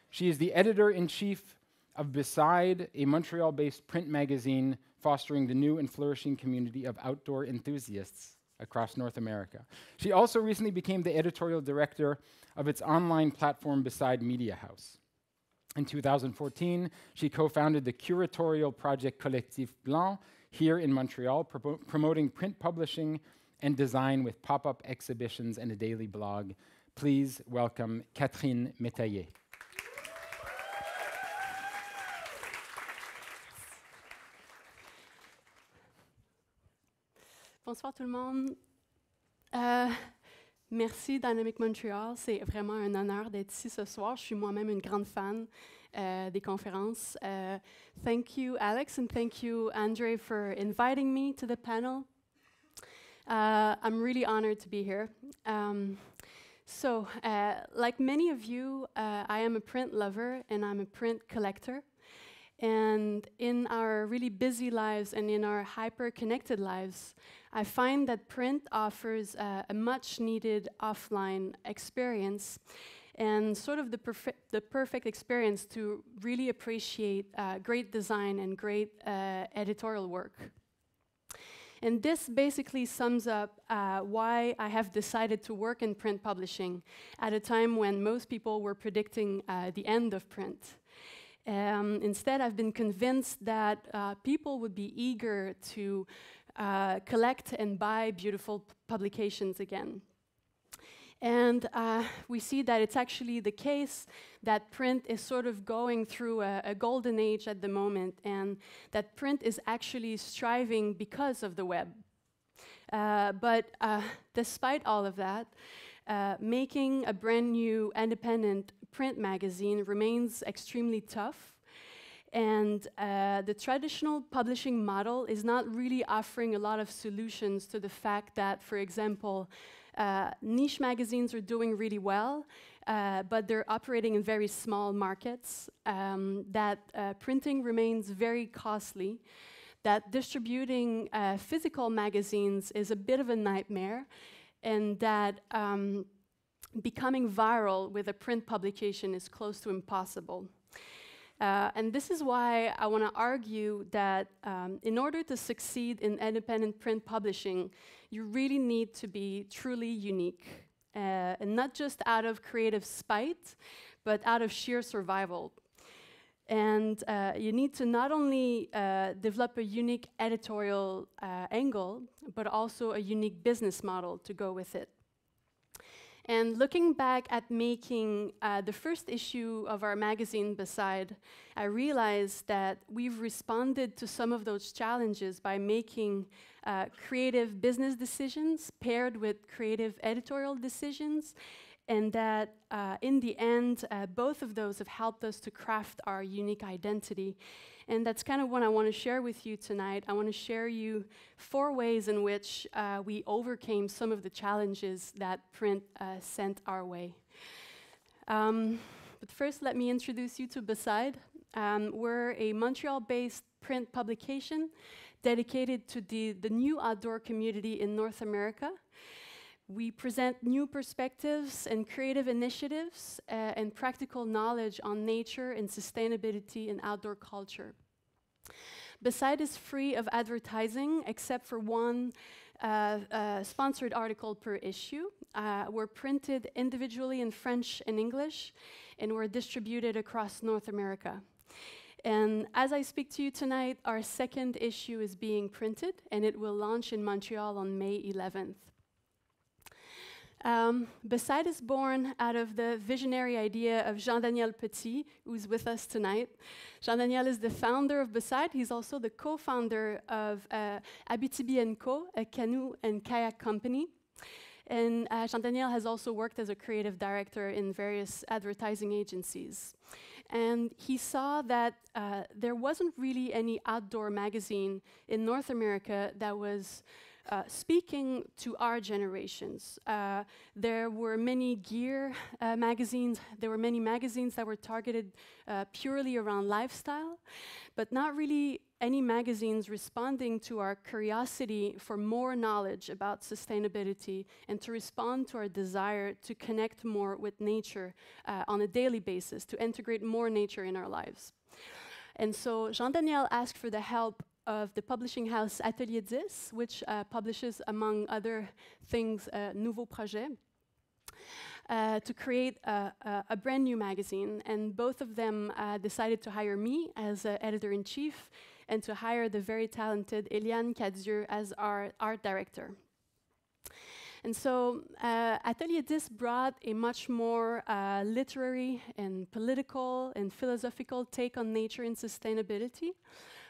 She is the editor-in-chief of Beside, a Montreal-based print magazine fostering the new and flourishing community of outdoor enthusiasts across North America. She also recently became the editorial director of its online platform Beside Media House. In 2014, she co-founded the curatorial project Collectif Blanc here in Montreal, promoting print publishing and design with pop-up exhibitions and a daily blog. Please welcome Catherine Métayer. Bonsoir tout le monde. Merci Dynamic Montreal, c'est vraiment un honneur d'être ici ce soir. Je suis moi-même une grande fan des conférences. Thank you Alex and thank you Andre for inviting me to the panel. I'm really honored to be here. Like many of you, I am a print lover and I'm a print collector. And in our really busy lives and in our hyper-connected lives, I find that print offers a much-needed offline experience and sort of the perfect experience to really appreciate great design and great editorial work. And this basically sums up why I have decided to work in print publishing at a time when most people were predicting the end of print. Instead, I've been convinced that people would be eager to collect and buy beautiful publications again. And we see that it's actually the case that print is sort of going through a golden age at the moment, and that print is actually striving because of the web. But despite all of that, making a brand new independent print magazine remains extremely tough, and the traditional publishing model is not really offering a lot of solutions to the fact that, for example, niche magazines are doing really well, but they're operating in very small markets, that printing remains very costly, that distributing physical magazines is a bit of a nightmare, and that becoming viral with a print publication is close to impossible. And this is why I want to argue that in order to succeed in independent print publishing, you really need to be truly unique, and not just out of creative spite, but out of sheer survival. And you need to not only develop a unique editorial angle, but also a unique business model to go with it. And looking back at making the first issue of our magazine, Beside, I realized that we've responded to some of those challenges by making creative business decisions paired with creative editorial decisions, and that in the end, both of those have helped us to craft our unique identity. And that's kind of what I want to share with you tonight. I want to share you 4 ways in which we overcame some of the challenges that print sent our way. But first, let me introduce you to Beside. We're a Montreal-based print publication dedicated to the new outdoor community in North America. We present new perspectives and creative initiatives and practical knowledge on nature and sustainability and outdoor culture. Beside is free of advertising except for one sponsored article per issue. We're printed individually in French and English, and we're distributed across North America. And as I speak to you tonight, our second issue is being printed, and it will launch in Montreal on May 11th. Beside is born out of the visionary idea of Jean-Daniel Petit, who's with us tonight. Jean-Daniel is the founder of Beside. He's also the co-founder of Abitibi & Co., a canoe and kayak company. And Jean-Daniel has also worked as a creative director in various advertising agencies. And he saw that there wasn't really any outdoor magazine in North America that was speaking to our generations. There were many gear magazines. There were many magazines that were targeted purely around lifestyle, but not really any magazines responding to our curiosity for more knowledge about sustainability and to respond to our desire to connect more with nature on a daily basis, to integrate more nature in our lives. And so Jean-Daniel asked for the help of the publishing house Atelier 10, which publishes, among other things, Nouveau Projet, to create a brand new magazine. And both of them decided to hire me as editor-in-chief and to hire the very talented Eliane Cadieux as our art director. And so Atelier 10 brought a much more literary and political and philosophical take on nature and sustainability,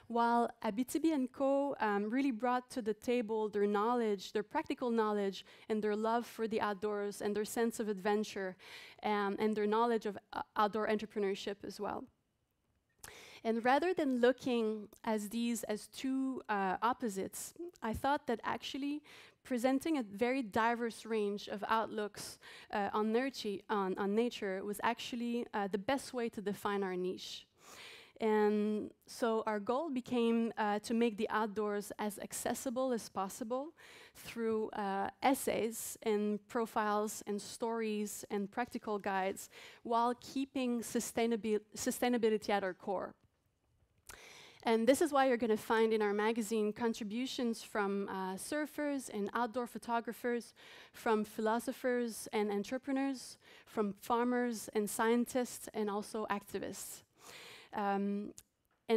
while Abitibi & Co. really brought to the table their knowledge, their practical knowledge, and their love for the outdoors, and their sense of adventure, and their knowledge of outdoor entrepreneurship as well. And rather than looking at these as two opposites, I thought that actually presenting a very diverse range of outlooks on nature was actually the best way to define our niche. And so our goal became to make the outdoors as accessible as possible through essays and profiles and stories and practical guides, while keeping sustainability at our core. And this is why you're going to find in our magazine contributions from surfers and outdoor photographers, from philosophers and entrepreneurs, from farmers and scientists, and also activists. And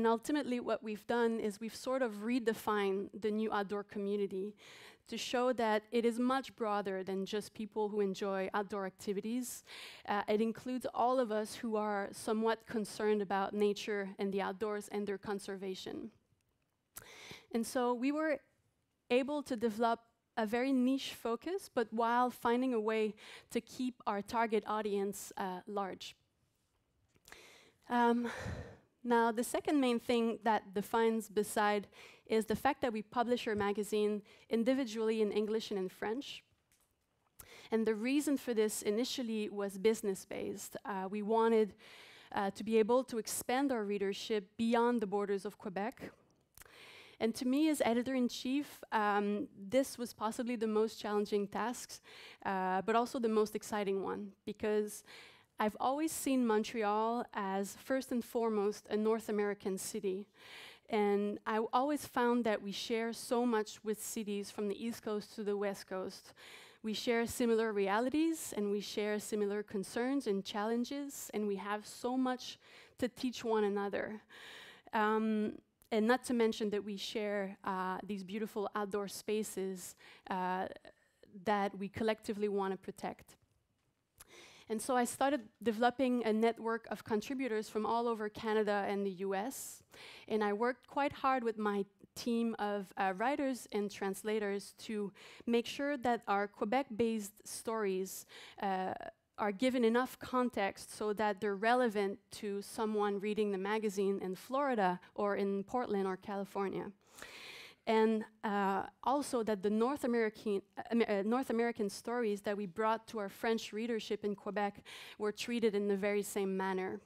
ultimately what we've done is we've sort of redefined the new outdoor community to show that it is much broader than just people who enjoy outdoor activities. It includes all of us who are somewhat concerned about nature and the outdoors and their conservation. And so we were able to develop a very niche focus, but while finding a way to keep our target audience large. Now, the second main thing that defines Beside is the fact that we publish our magazine individually in English and in French. And the reason for this initially was business-based. We wanted to be able to expand our readership beyond the borders of Quebec. And to me, as editor-in-chief, this was possibly the most challenging task, but also the most exciting one, because I've always seen Montreal as first and foremost a North American city. And I always found that we share so much with cities from the East Coast to the West Coast. We share similar realities, and we share similar concerns and challenges, and we have so much to teach one another. And not to mention that we share these beautiful outdoor spaces that we collectively want to protect. And so I started developing a network of contributors from all over Canada and the US. And I worked quite hard with my team of writers and translators to make sure that our Quebec-based stories are given enough context so that they're relevant to someone reading the magazine in Florida or in Portland or California. And also that the North American stories that we brought to our French readership in Quebec were treated in the very same manner.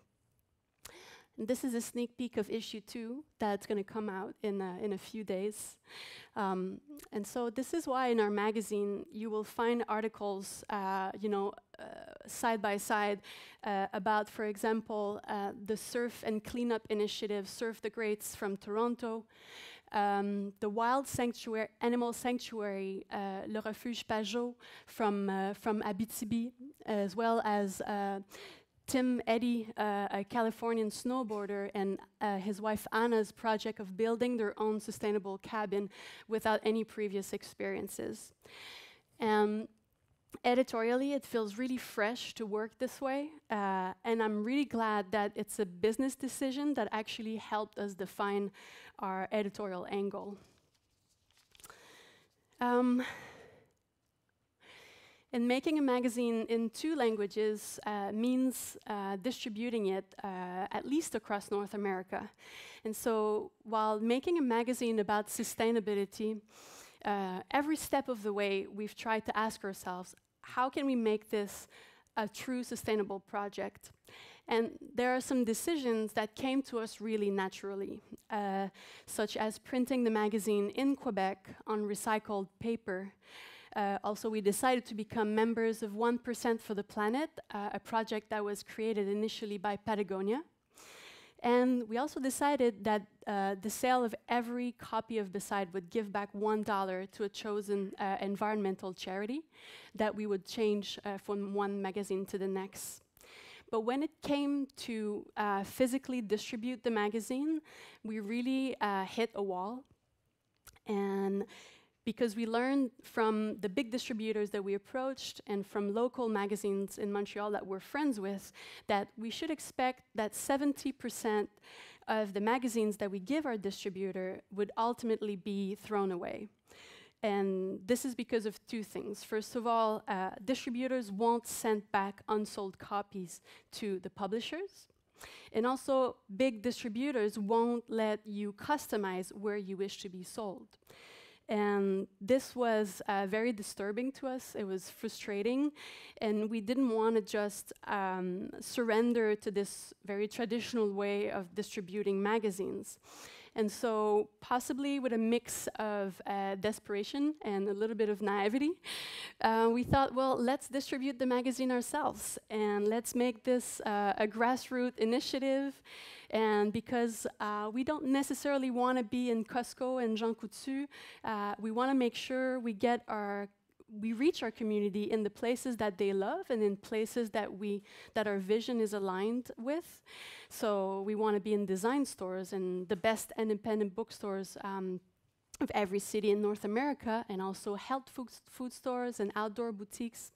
And this is a sneak peek of issue 2 that's going to come out in a few days. And so this is why in our magazine you will find articles, side by side about, for example, the Surf and Cleanup Initiative, Surf the Greats from Toronto, the wild animal sanctuary, Le Refuge Pajot from Abitibi, as well as Tim Eddy, a Californian snowboarder, and his wife Anna's project of building their own sustainable cabin without any previous experiences. Editorially, it feels really fresh to work this way, and I'm really glad that it's a business decision that actually helped us define our editorial angle. And making a magazine in 2 languages means distributing it at least across North America. And so while making a magazine about sustainability every step of the way, we've tried to ask ourselves, how can we make this a true sustainable project? And there are some decisions that came to us really naturally, such as printing the magazine in Quebec on recycled paper. Also, we decided to become members of 1% for the Planet, a project that was created initially by Patagonia. And we also decided that the sale of every copy of Beside would give back $1 to a chosen environmental charity that we would change from one magazine to the next. But when it came to physically distribute the magazine, we really hit a wall. And because we learned from the big distributors that we approached and from local magazines in Montreal that we're friends with, that we should expect that 70% of the magazines that we give our distributor would ultimately be thrown away. And this is because of two things. First of all, distributors won't send back unsold copies to the publishers. And also, big distributors won't let you customize where you wish to be sold. And this was very disturbing to us. It was frustrating. And we didn't want to just surrender to this very traditional way of distributing magazines. And so, possibly with a mix of desperation and a little bit of naivety, we thought, well, let's distribute the magazine ourselves. And let's make this a grassroots initiative. And because we don't necessarily want to be in Costco and Jean Coutu, we want to make sure we reach our community in the places that they love and in places that our vision is aligned with. So we want to be in design stores and the best independent bookstores of every city in North America, and also health food stores and outdoor boutiques.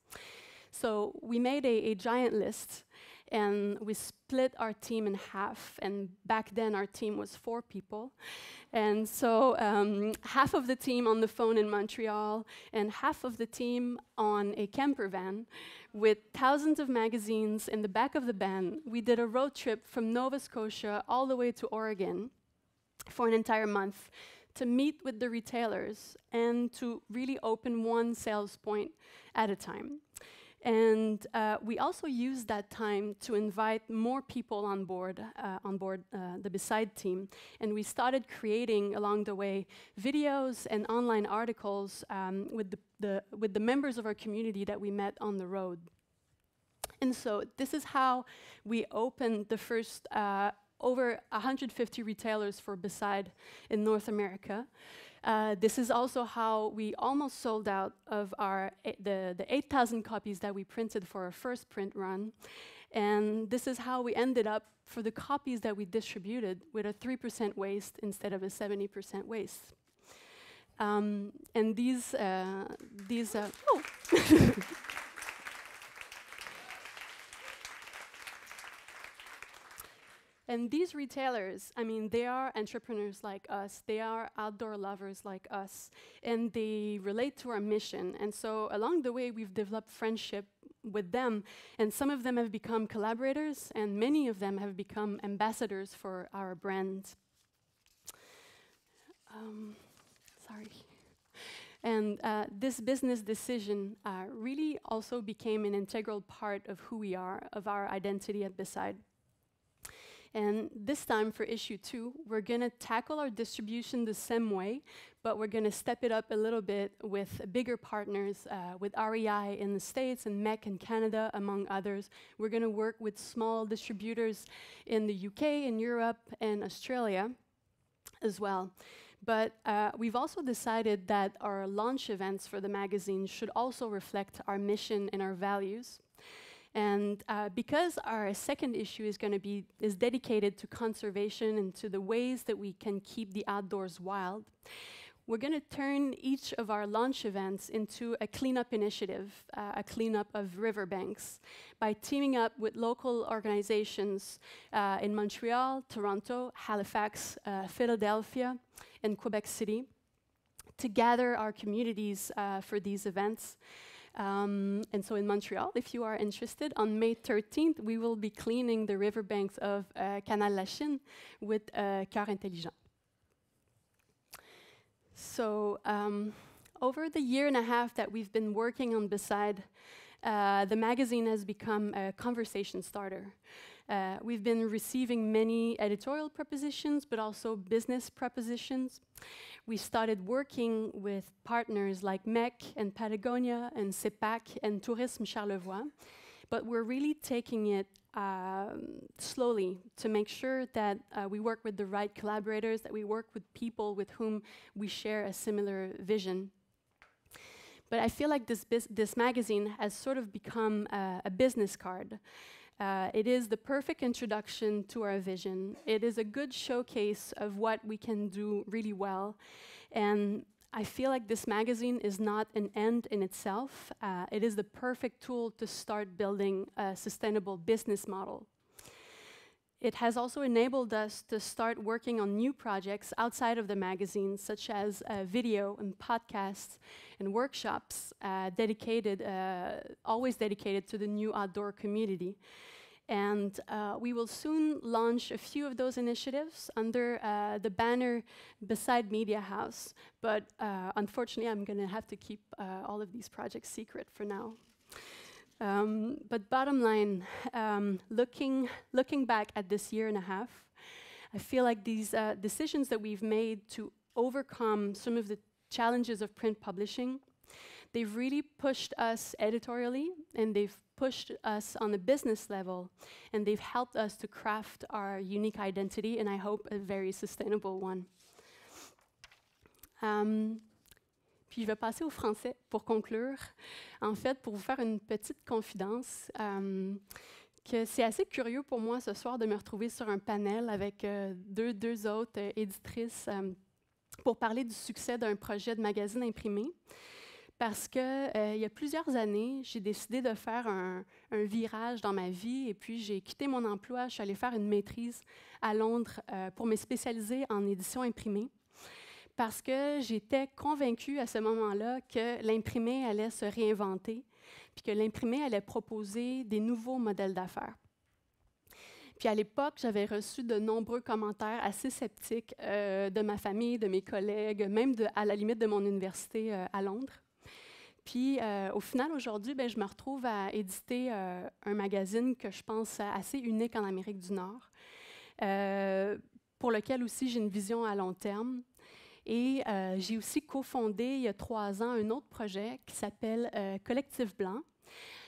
So we made a giant list, and we split our team in half. And back then, our team was 4 people. And so half of the team on the phone in Montreal, and half of the team on a camper van with thousands of magazines in the back of the van. We did a road trip from Nova Scotia all the way to Oregon for an entire month to meet with the retailers and to really open one sales point at a time. And we also used that time to invite more people on board the Beside team. And we started creating along the way videos and online articles with the members of our community that we met on the road. And so this is how we opened the first over 150 retailers for Beside in North America. This is also how we almost sold out of the 8,000 copies that we printed for our first print run. And this is how we ended up for the copies that we distributed with a 3% waste instead of a 70% waste. And these oh. And these retailers, I mean, they are entrepreneurs like us. They are outdoor lovers like us. And they relate to our mission. And so along the way, we've developed friendship with them. And some of them have become collaborators. And many of them have become ambassadors for our brand. Sorry. And this business decision really also became an integral part of who we are, of our identity at Beside. And this time for issue 2, we're going to tackle our distribution the same way, but we're going to step it up a little bit with bigger partners, with REI in the States and MEC in Canada, among others. We're going to work with small distributors in the UK, in Europe, and Australia as well. But we've also decided that our launch events for the magazine should also reflect our mission and our values. And because our second issue is dedicated to conservation and to the ways that we can keep the outdoors wild, we're going to turn each of our launch events into a cleanup initiative, a cleanup of riverbanks, by teaming up with local organizations in Montreal, Toronto, Halifax, Philadelphia, and Quebec City to gather our communities for these events. And so in Montreal, if you are interested, on May 13th, we will be cleaning the riverbanks of Canal La Chine with Cœur Intelligent. So over the year and a half that we've been working on Beside, the magazine has become a conversation starter. We've been receiving many editorial propositions, but also business propositions. We started working with partners like MEC and Patagonia and CEPAC and Tourisme Charlevoix, but we're really taking it slowly to make sure that we work with the right collaborators, that we work with people with whom we share a similar vision. But I feel like this magazine has sort of become a business card. It is the perfect introduction to our vision. It is a good showcase of what we can do really well. And I feel like this magazine is not an end in itself. It is the perfect tool to start building a sustainable business model. It has also enabled us to start working on new projects outside of the magazine, such as video and podcasts and workshops always dedicated to the new outdoor community. And we will soon launch a few of those initiatives under the banner Beside Media House. But unfortunately, I'm going to have to keep all of these projects secret for now. But bottom line, looking back at this year and a half, I feel like these decisions that we've made to overcome some of the challenges of print publishing, they've really pushed us editorially, and they've pushed us on a business level, and they've helped us to craft our unique identity, and I hope a very sustainable one. Puis je vais passer au français pour conclure. En fait, pour vous faire une petite confidence, que c'est assez curieux pour moi ce soir de me retrouver sur un panel avec deux autres éditrices pour parler du succès d'un projet de magazine imprimé. Parce que il y a plusieurs années, j'ai décidé de faire un virage dans ma vie et puis j'ai quitté mon emploi. Je suis allée faire une maîtrise à Londres pour me spécialiser en édition imprimée parce que j'étais convaincue à ce moment-là que l'imprimé allait se réinventer puis que l'imprimé allait proposer des nouveaux modèles d'affaires. Puis à l'époque, j'avais reçu de nombreux commentaires assez sceptiques de ma famille, de mes collègues, même à la limite de mon université à Londres. Puis, au final, aujourd'hui, je me retrouve à éditer un magazine que je pense assez unique en Amérique du Nord, pour lequel aussi j'ai une vision à long terme. Et j'ai aussi cofondé, il y a 3 ans, un autre projet qui s'appelle Collectif Blanc,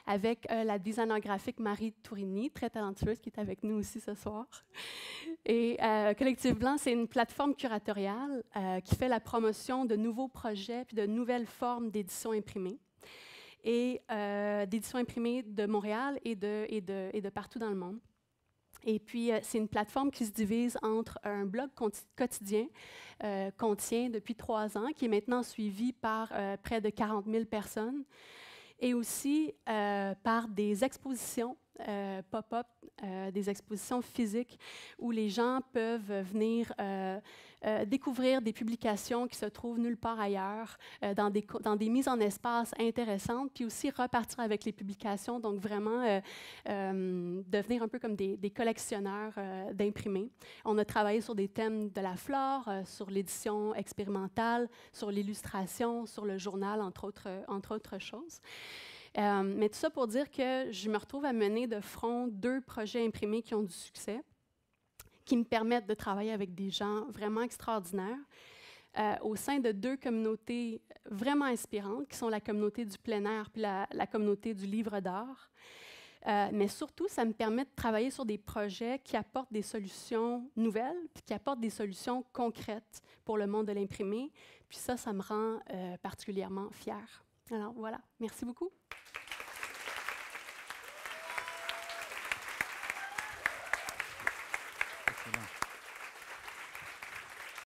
avec la designer graphique Marie Tourini, très talentueuse, qui est avec nous aussi ce soir. Et Collectif Blanc, c'est une plateforme curatoriale qui fait la promotion de nouveaux projets puis de nouvelles formes d'édition imprimée. Et d'édition imprimée de Montréal et de partout dans le monde. Et puis, c'est une plateforme qui se divise entre un blog quotidien qu'on tient depuis 3 ans, qui est maintenant suivi par près de 40 000 personnes, et aussi par des expositions pop-up, des expositions physiques où les gens peuvent venir découvrir des publications qui se trouvent nulle part ailleurs, dans des mises en espace intéressantes, puis aussi repartir avec les publications, donc vraiment devenir un peu comme des collectionneurs d'imprimés. On a travaillé sur des thèmes de la flore, sur l'édition expérimentale, sur l'illustration, sur le journal, entre autres choses. Mais tout ça pour dire que je me retrouve à mener de front 2 projets imprimés qui ont du succès, qui me permettent de travailler avec des gens vraiment extraordinaires au sein de 2 communautés vraiment inspirantes, qui sont la communauté du plein air puis la communauté du livre d'art. Mais surtout, ça me permet de travailler sur des projets qui apportent des solutions nouvelles puis qui apportent des solutions concrètes pour le monde de l'imprimé. Puis ça me rend particulièrement fière. Alors voilà, merci beaucoup.